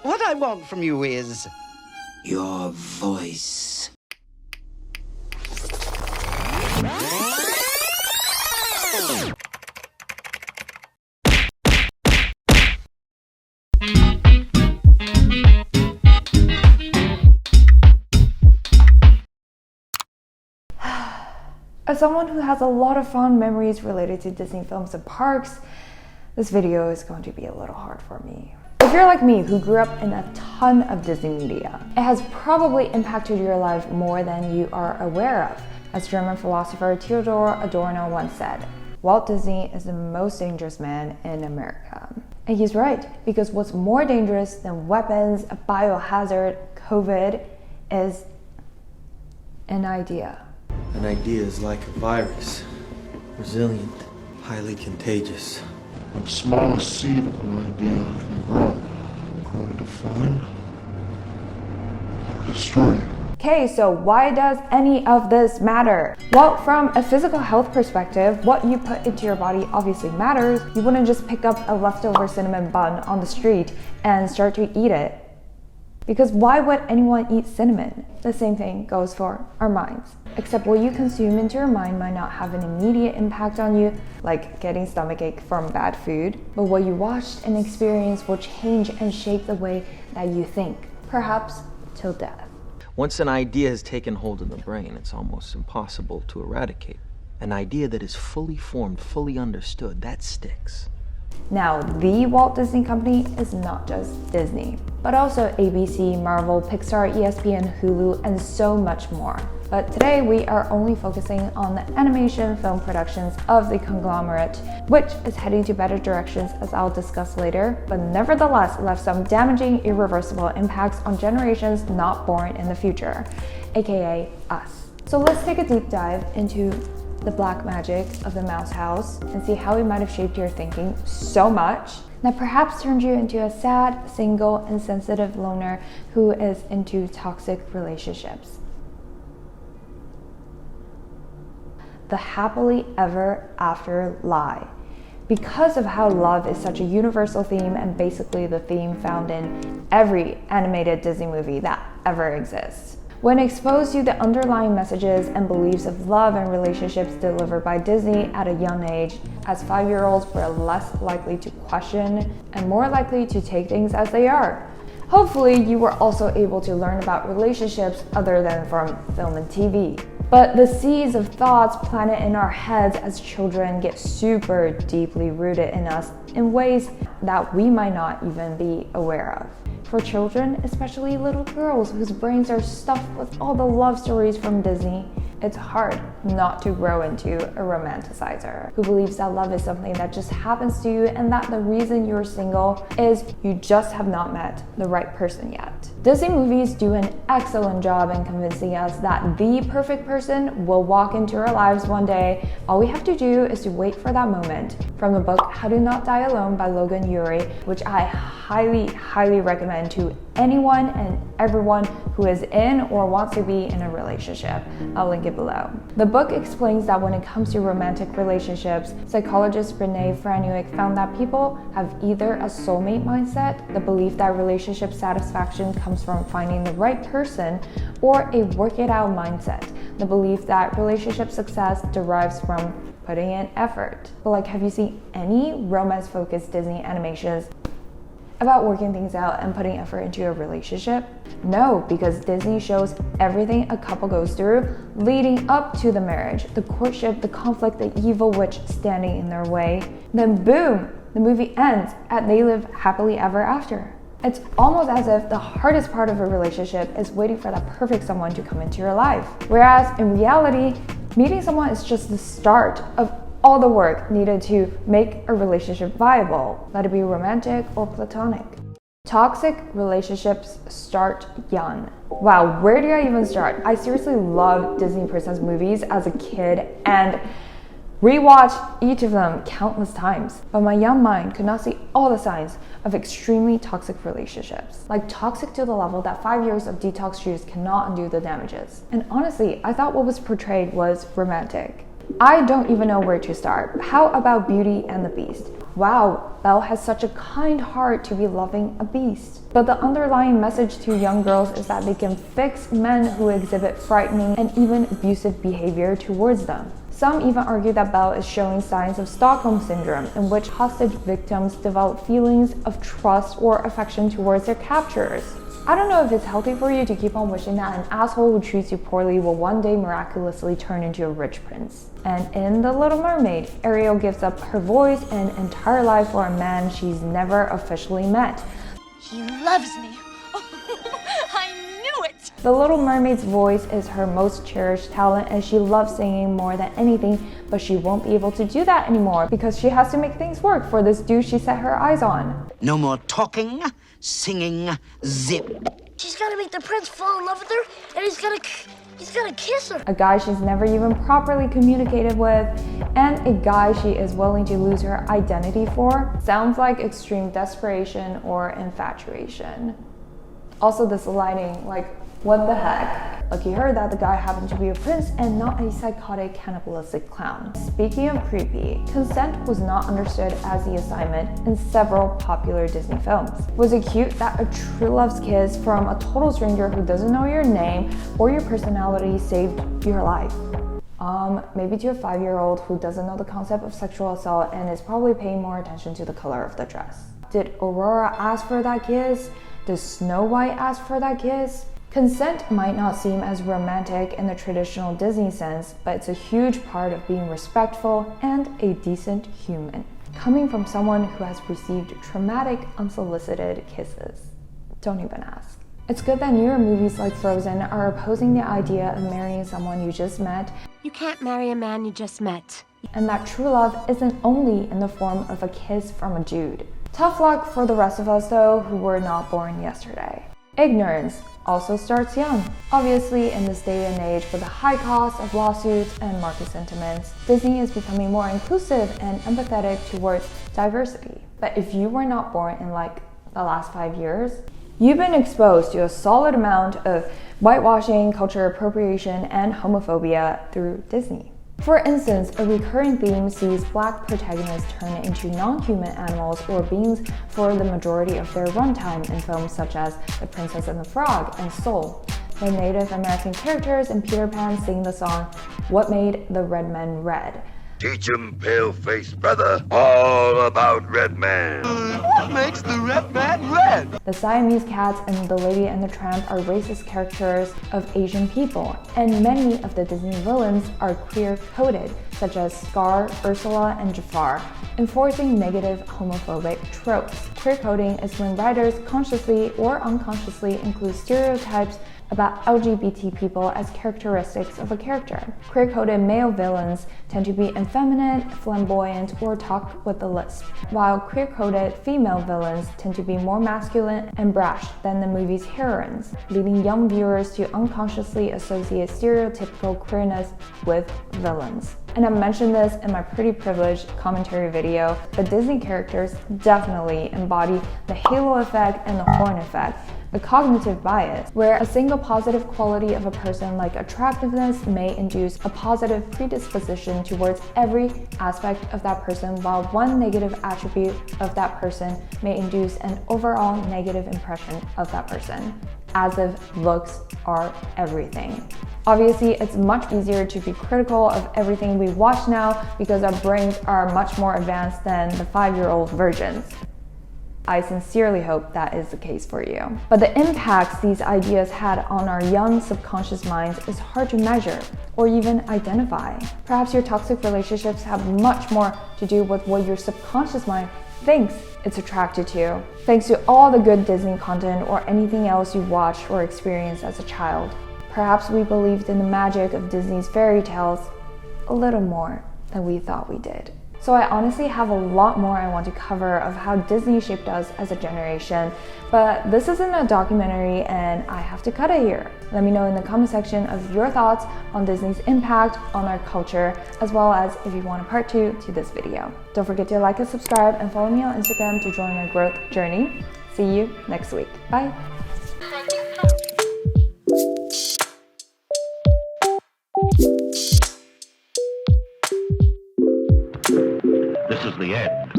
What I want from you is your voice. As someone who has a lot of fond memories related to Disney films and parks, this video is going to be a little hard for me. If you're like me, who grew up in a ton of Disney media, it has probably impacted your life more than you are aware of. As German philosopher Theodor Adorno once said, Walt Disney is the most dangerous man in America. And he's right, because what's more dangerous than weapons, a biohazard, COVID, is an idea. An idea is like a virus, resilient, highly contagious. The smallest seed of an idea can grow, going to define or destroy you. Okay, so why does any of this matter? Well, from a physical health perspective, what you put into your body obviously matters. You wouldn't just pick up a leftover cinnamon bun on the street and start to eat it. Because why would anyone eat cinnamon? The same thing goes for our minds. Except what you consume into your mind might not have an immediate impact on you, like getting stomachache from bad food, but what you watched and experienced will change and shape the way that you think, perhaps till death. Once an idea has taken hold of the brain, it's almost impossible to eradicate. An idea that is fully formed, fully understood, that sticks. Now, the Walt Disney Company is not just Disney, but also ABC, Marvel, Pixar, ESPN, Hulu, and so much more. But today we are only focusing on the animation film productions of the conglomerate, which is heading to better directions as I'll discuss later, but nevertheless left some damaging, irreversible impacts on generations not born in the future, aka us. So let's take a deep dive into the black magic of the Mouse House and see how it might have shaped your thinking so much that perhaps turned you into a sad, single, and sensitive loner who is into toxic relationships. The happily ever after lie. Because of how love is such a universal theme and basically the theme found in every animated Disney movie that ever exists. When exposed to the underlying messages and beliefs of love and relationships delivered by Disney at a young age, as 5-year-olds were less likely to question and more likely to take things as they are. Hopefully, you were also able to learn about relationships other than from film and TV. But the seeds of thoughts planted in our heads as children get super deeply rooted in us in ways that we might not even be aware of. For children, especially little girls whose brains are stuffed with all the love stories from Disney, it's hard not to grow into a romanticizer who believes that love is something that just happens to you and that the reason you're single is you just have not met the right person yet. Disney movies do an excellent job in convincing us that the perfect person will walk into our lives one day. All we have to do is to wait for that moment. From the book How to Not Die Alone by Logan Ury, which I highly recommend to anyone and everyone who is in or wants to be in a relationship. I'll link it below. The book explains that when it comes to romantic relationships, psychologist Brene Franuik found that people have either a soulmate mindset, the belief that relationship satisfaction comes from finding the right person, or a work it out mindset, the belief that relationship success derives from putting in effort. But like, have you seen any romance-focused Disney animations about working things out and putting effort into a relationship? No, because Disney shows everything a couple goes through leading up to the marriage, the courtship, the conflict, the evil witch standing in their way. Then boom, the movie ends and they live happily ever after. It's almost as if the hardest part of a relationship is waiting for that perfect someone to come into your life. Whereas in reality, meeting someone is just the start of all the work needed to make a relationship viable, let it be romantic or platonic. Toxic relationships start young. Wow, where do I even start? I seriously loved Disney princess movies as a kid and rewatched each of them countless times. But my young mind could not see all the signs of extremely toxic relationships. Like toxic to the level that 5 years of detox juice cannot undo the damages. And honestly, I thought what was portrayed was romantic. I don't even know where to start. How about Beauty and the Beast? Wow, Belle has such a kind heart to be loving a beast. But the underlying message to young girls is that they can fix men who exhibit frightening and even abusive behavior towards them. Some even argue that Belle is showing signs of Stockholm Syndrome, in which hostage victims develop feelings of trust or affection towards their captors. I don't know if it's healthy for you to keep on wishing that an asshole who treats you poorly will one day miraculously turn into a rich prince. And in The Little Mermaid, Ariel gives up her voice and entire life for a man she's never officially met. He loves me. I knew it! The Little Mermaid's voice is her most cherished talent, and she loves singing more than anything, but she won't be able to do that anymore because she has to make things work for this dude she set her eyes on. No more talking, singing, zip. She's gotta make the prince fall in love with her, and he's gotta kiss her. A guy she's never even properly communicated with, and a guy she is willing to lose her identity for. Sounds like extreme desperation or infatuation. Also, this lighting, like, what the heck? Like, you heard that the guy happened to be a prince and not a psychotic cannibalistic clown. Speaking of creepy, consent was not understood as the assignment in several popular Disney films. Was it cute that a true love's kiss from a total stranger who doesn't know your name or your personality saved your life? Maybe to a 5-year-old who doesn't know the concept of sexual assault and is probably paying more attention to the color of the dress. Did Aurora ask for that kiss? Does Snow White ask for that kiss? Consent might not seem as romantic in the traditional Disney sense, but it's a huge part of being respectful and a decent human. Coming from someone who has received traumatic, unsolicited kisses. Don't even ask. It's good that newer movies like Frozen are opposing the idea of marrying someone you just met. You can't marry a man you just met. And that true love isn't only in the form of a kiss from a dude. Tough luck for the rest of us though, who were not born yesterday. Ignorance also starts young. Obviously, in this day and age with the high cost of lawsuits and market sentiments, Disney is becoming more inclusive and empathetic towards diversity. But if you were not born in like the last 5 years, you've been exposed to a solid amount of whitewashing, culture appropriation, and homophobia through Disney. For instance, a recurring theme sees Black protagonists turn into non-human animals or beings for the majority of their runtime in films such as The Princess and the Frog and Soul. The Native American characters in Peter Pan sing the song, "What Made the Red Men Red?" Teach 'em, pale-faced brother, all about red man. What makes the red man red? The Siamese cats and The Lady and the Tramp are racist caricatures of Asian people, and many of the Disney villains are queer-coded, such as Scar, Ursula, and Jafar, enforcing negative homophobic tropes. Queer coding is when writers consciously or unconsciously include stereotypes about LGBT people as characteristics of a character. Queer-coded male villains tend to be effeminate, flamboyant, or talk with a lisp, while queer-coded female villains tend to be more masculine and brash than the movie's heroines, leading young viewers to unconsciously associate stereotypical queerness with villains. And I mentioned this in my pretty privileged commentary video, but Disney characters definitely embody the halo effect and the horn effect, a cognitive bias, where a single positive quality of a person like attractiveness may induce a positive predisposition towards every aspect of that person, while one negative attribute of that person may induce an overall negative impression of that person, as if looks are everything. Obviously, it's much easier to be critical of everything we watch now because our brains are much more advanced than the 5-year-old versions. I sincerely hope that is the case for you. But the impacts these ideas had on our young subconscious minds is hard to measure or even identify. Perhaps your toxic relationships have much more to do with what your subconscious mind thinks it's attracted to, thanks to all the good Disney content or anything else you watched or experienced as a child. Perhaps we believed in the magic of Disney's fairy tales a little more than we thought we did. So I honestly have a lot more I want to cover of how Disney shaped us as a generation, but this isn't a documentary and I have to cut it here. Let me know in the comment section of your thoughts on Disney's impact on our culture, as well as if you want a part 2 to this video. Don't forget to like and subscribe and follow me on Instagram to join my growth journey. See you next week. Bye. is the end.